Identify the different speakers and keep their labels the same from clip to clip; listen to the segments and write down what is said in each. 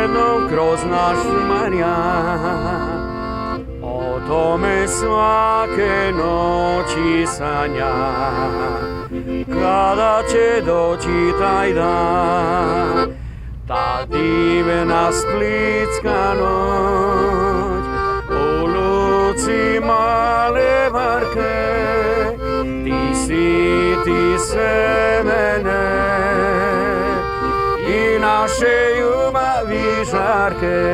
Speaker 1: jednom kroz naš Marijan, o tome svake noći sanjam. Kada će doći taj dan, ta divna splitska noć, u luci male barke, ti se mene i naše ljubavi žarke.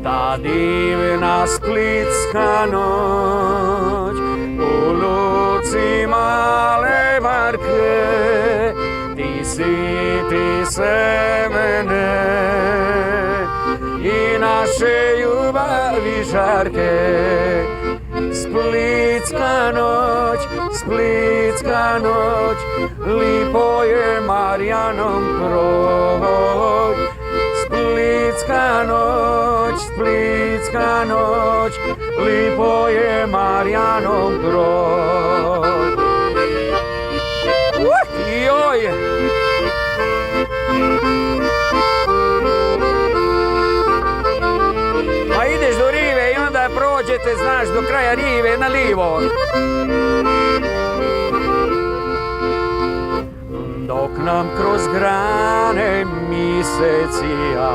Speaker 1: Ta divna splitska noć, u luci male barke, ti se mene i naše ljubavi žarke. Splitska noć, lipo je Marijanom proć. Splitska noć, lipo je Marijanom proć. Joj! Pa ideš do rive i onda prođete, znaš, do kraja rive na livo. Dok nam kroz grane misecija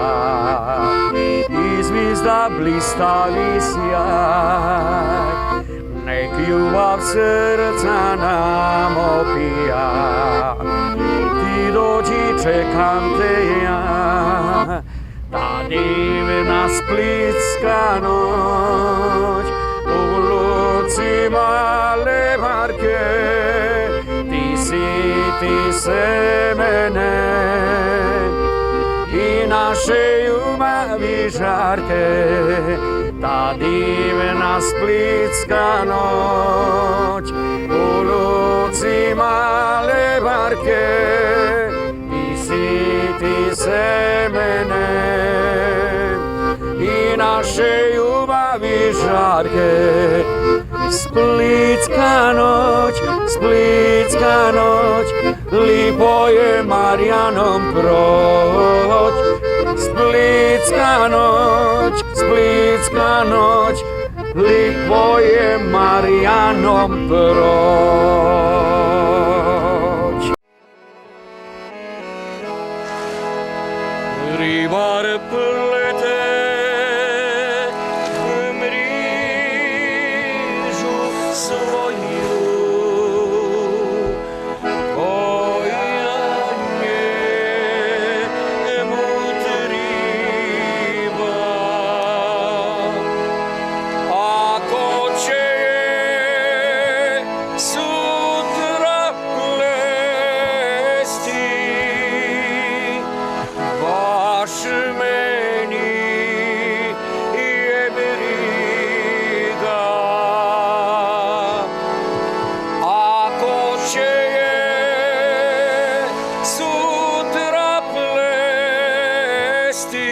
Speaker 1: izvizda blistavi sjaj, nek ljubav srca nam opija, ti dođi, čekam te ja. Ta divna splitska noć, u luci male barke, ti se mene i naše ljubavi žarke. Ta divna splitska noć, u luci male barke, ti se mene i naše ljubavi žarke. Splitska noć, lipo je Marijanom proć. Splitska noć, lipo je Marijanom proć. Ribar plete v mrežu svoju, koja njemu treba. Ako će je sutra plesti, baš meni je briga. Ako će je sutra plesti,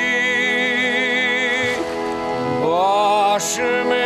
Speaker 1: baš meni